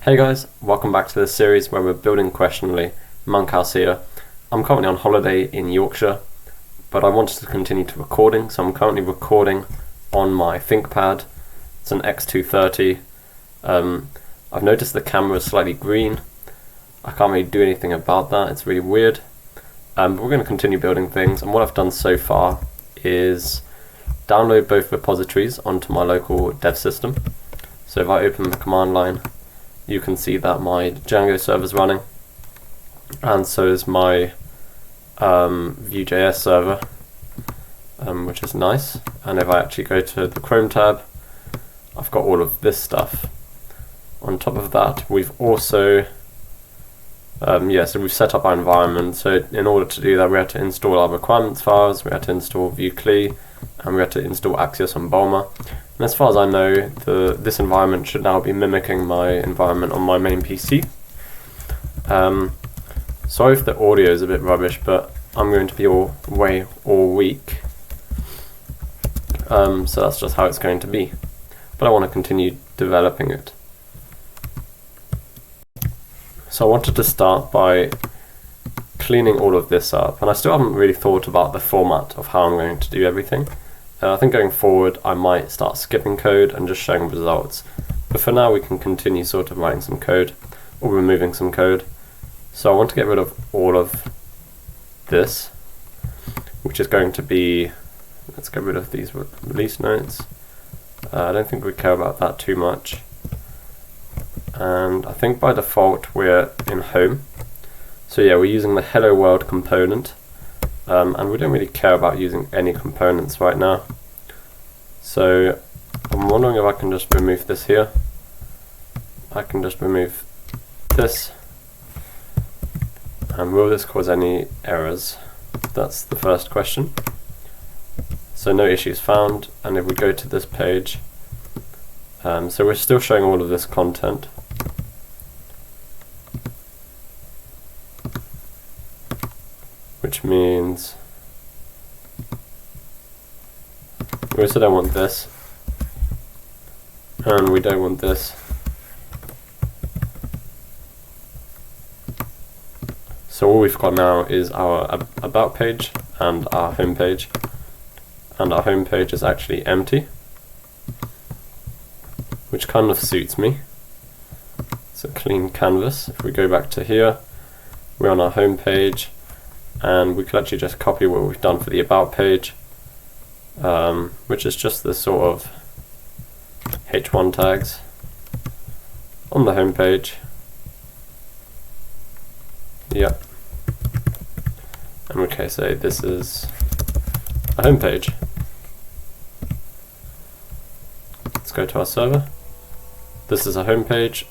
Hey guys, welcome back to this series where we're building questionably Monkhouse here. I'm currently on holiday in Yorkshire, but I wanted to continue to recording, so I'm currently recording on my ThinkPad. It's an X230. I've noticed the camera is slightly green. I can't really do anything about that, it's really weird. But we're going to continue building things, and what I've done so far is download both repositories onto my local dev system. So if I open the command line, you can see that my Django server is running, and so is my VueJS server, which is nice. And if I actually go to the Chrome tab, I've got all of this stuff. On top of that, we've also so we've set up our environment. So in order to do that, we had to install our requirements files, we had to install VueCli, and we had to install Axios and Bulma. And as far as I know, this environment should now be mimicking my environment on my main PC. Sorry if the audio is a bit rubbish, but I'm going to be away all week. So that's just how it's going to be. But I want to continue developing it. So I wanted to start by cleaning all of this up, and I still haven't really thought about the format of how I'm going to do everything. I think going forward I might start skipping code and just showing results, but for now we can continue sort of writing some code or removing some code. So I want to get rid of all of this, which is going to be, let's get rid of these release notes. I don't think we care about that too much, and I think by default we're in home. So yeah, we're using the hello world component. And we don't really care about using any components right now. So I'm wondering if I can just remove this here. I can just remove this. And will this cause any errors? That's the first question. So no issues found. And if we go to this page, so we're still showing all of this content. Which means we also don't want this, and we don't want this. So all we've got now is our about page and our home page, and our home page is actually empty, which kind of suits me. It's a clean canvas. If we go back to here, we're on our home page. And we could actually just copy what we've done for the about page, which is just this sort of h1 tags on the home page. Yep. And we can say this is a home page. Let's go to our server. This is a home page.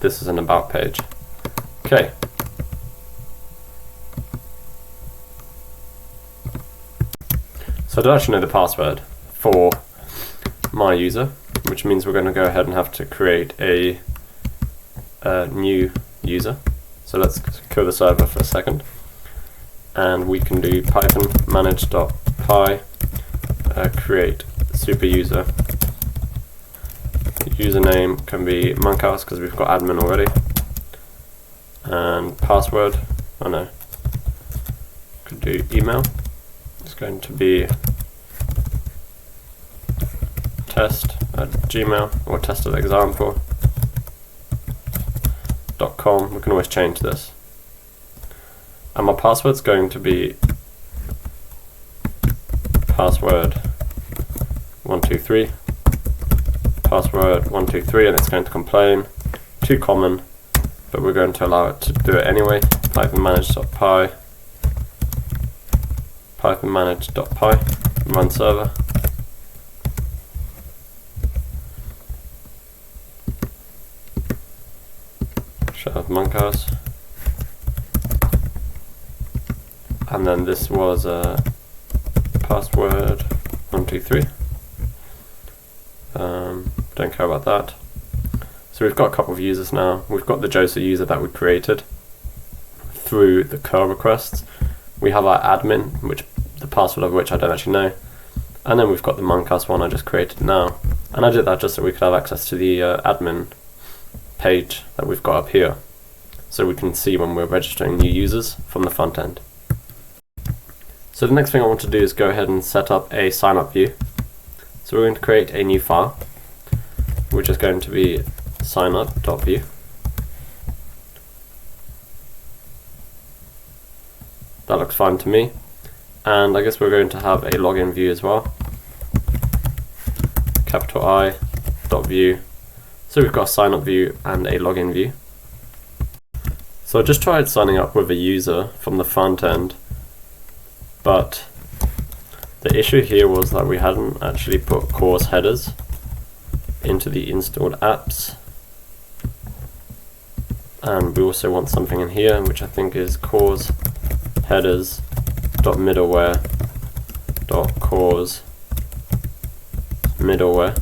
This is an about page. Okay. So I don't actually know the password for my user, which means we're going to go ahead and have to create a new user. So let's kill the server for a second, and we can do python manage.py create super user. Username can be Monkhouse because we've got admin already, and password, could do email. It's going to be test@gmail or test@example.com. We can always change this. And my password's going to be password 123, password 123, and it's going to complain too common, but we're going to allow it to do it anyway. Python manage.py python manage.py, run server. Shut up Monkhouse. And then this was password 123. Don't care about that. So we've got a couple of users now. We've got the Joseph user that we created through the curl requests. We have our admin, which the password of which I don't actually know, and then we've got the Monkhouse one I just created now, and I did that just so we could have access to the admin page that we've got up here, so we can see when we're registering new users from the front end. So the next thing I want to do is go ahead and set up a sign up view. So we're going to create a new file, which is going to be signup.view. That looks fine to me. And I guess we're going to have a login view as well. Capital I dot view. So we've got a sign up view and a login view. So I just tried signing up with a user from the front end, but the issue here was that we hadn't actually put CORS headers into the installed apps. And we also want something in here, which I think is CORS headers.middleware.CORS middleware.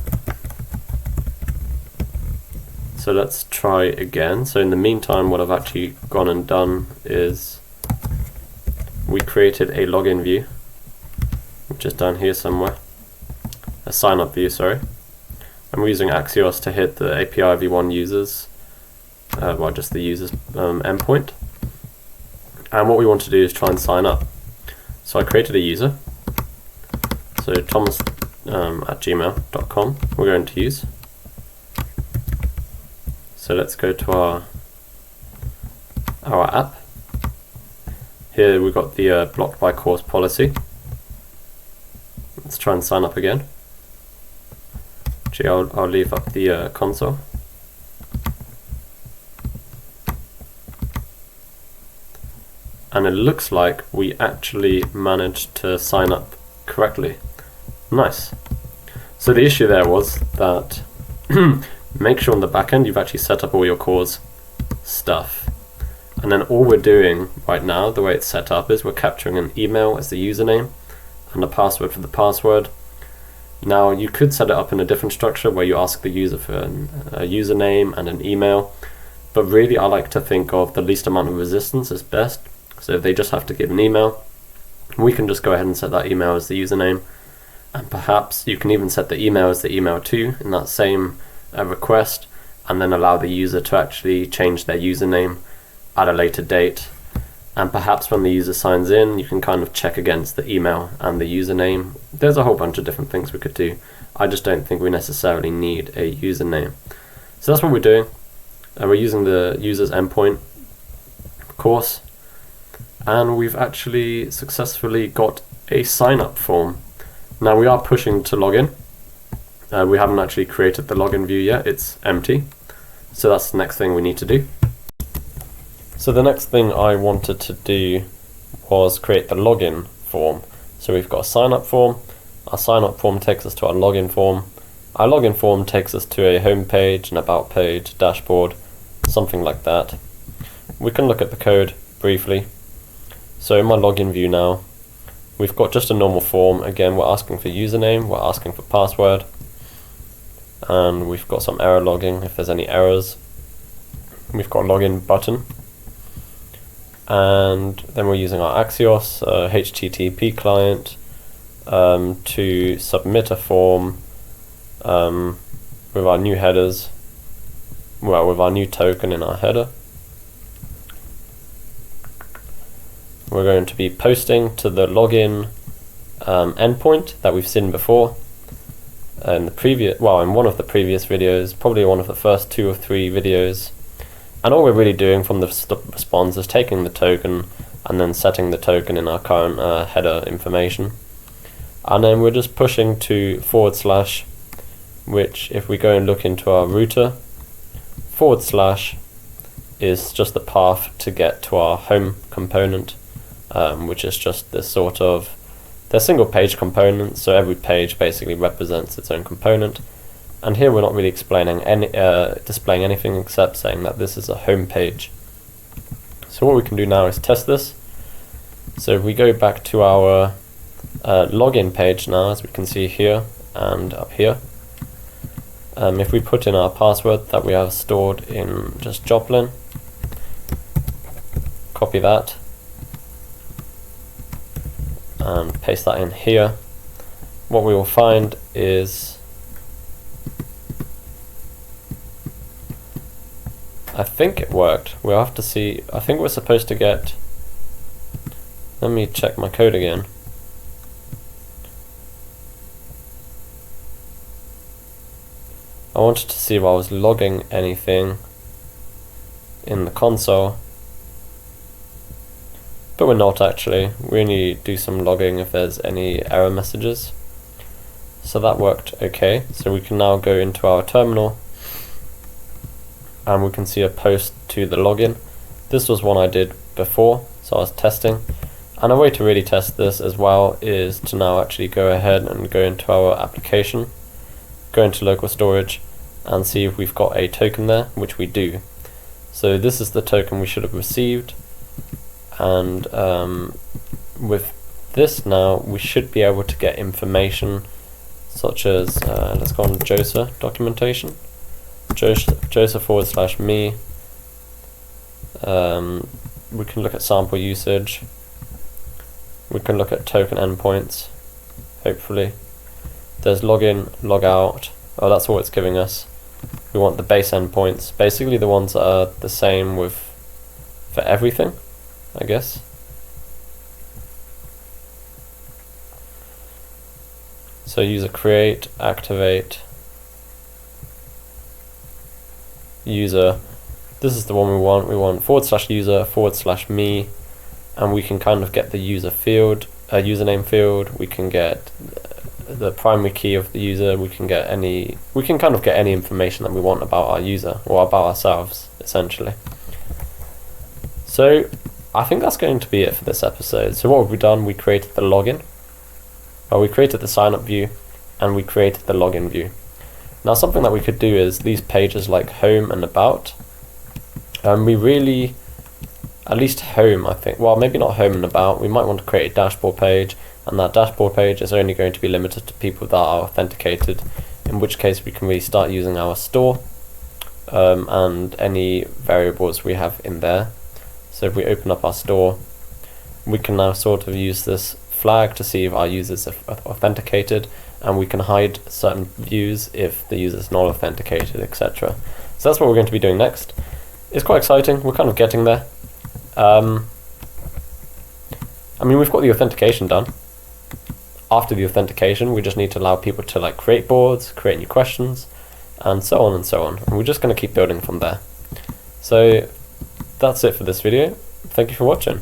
So let's try again. So in the meantime, what I've actually gone and done is we created a login view, which is down here somewhere, a sign up view, sorry. And we're using Axios to hit the API v1 users, well, just the users endpoint. And what we want to do is try and sign up. So I created a user. So Thomas at gmail.com we're going to use. So let's go to our app. Here we've got the blocked by CORS policy. Let's try and sign up again. Actually, I'll leave up the console. And it looks like we actually managed to sign up correctly. Nice. So the issue there was that make sure on the back end you've actually set up all your CORS stuff. And then all we're doing right now, the way it's set up, is we're capturing an email as the username and a password for the password. Now you could set it up in a different structure where you ask the user for a username and an email, but really I like to think of the least amount of resistance as best. So if they just have to give an email, we can just go ahead and set that email as the username, and perhaps you can even set the email as the email too in that same request, and then allow the user to actually change their username at a later date. And perhaps when the user signs in, you can kind of check against the email and the username. There's a whole bunch of different things we could do. I just don't think we necessarily need a username. So that's what we're doing. We're using the user's endpoint, of course, and we've actually successfully got a sign-up form. Now we are pushing to login. We haven't actually created the login view yet, it's empty. So that's the next thing we need to do. So the next thing I wanted to do was create the login form. So we've got a sign-up form. Our sign-up form takes us to our login form. Our login form takes us to a home page, an about page, dashboard, something like that. We can look at the code briefly. So in my login view now, we've got just a normal form. Again, we're asking for username, we're asking for password, and we've got some error logging if there's any errors. We've got a login button, and then we're using our Axios HTTP client to submit a form with our new headers, well, with our new token in our header. We're going to be posting to the login endpoint that we've seen before in the previous, well, in one of the previous videos, probably one of the first 2 or 3 videos. And all we're really doing from the response is taking the token and then setting the token in our current header information. And then we're just pushing to /, which if we go and look into our router, / is just the path to get to our home component, which is just this sort of, they're single page components, so every page basically represents its own component. And here we're not really displaying anything except saying that this is a home page. So what we can do now is test this. So if we go back to our login page now, as we can see here and up here, if we put in our password that we have stored in just Joplin, copy that, and paste that in here, what we will find is I think it worked. We'll have to see. I think we're supposed to get, let me check my code again. I wanted to see if I was logging anything in the console, but we're not actually. We only do some logging if there's any error messages. So that worked okay. So we can now go into our terminal and we can see a post to the login. This was one I did before, so I was testing. And a way to really test this as well is to now actually go ahead and go into our application, go into local storage and see if we've got a token there, which we do. So this is the token we should have received, and with this now we should be able to get information such as, let's go on JOSA documentation, JOSA/me. We can look at sample usage, we can look at token endpoints, hopefully. There's login, logout. Oh, that's all it's giving us. We want the base endpoints, basically the ones that are the same for everything, I guess. So user create, activate, user. This is the one we want. We want /user/me, and we can kind of get the user field, username field. We can get the primary key of the user. We can kind of get any information that we want about our user or about ourselves, essentially. So I think that's going to be it for this episode. So what have we done? We created the login. We created the sign up view and we created the login view. Now something that we could do is these pages like home and about. We really, at least home, I think, well maybe not home and about, we might want to create a dashboard page, and that dashboard page is only going to be limited to people that are authenticated, in which case we can really start using our store and any variables we have in there. So if we open up our store, we can now sort of use this flag to see if our users are authenticated, and we can hide certain views if the user is not authenticated, etc. So that's what we're going to be doing next. It's quite exciting, we're kind of getting there. I mean, we've got the authentication done. After the authentication, we just need to allow people to like create boards, create new questions, and so on and so on. And we're just going to keep building from there. So that's it for this video. Thank you for watching.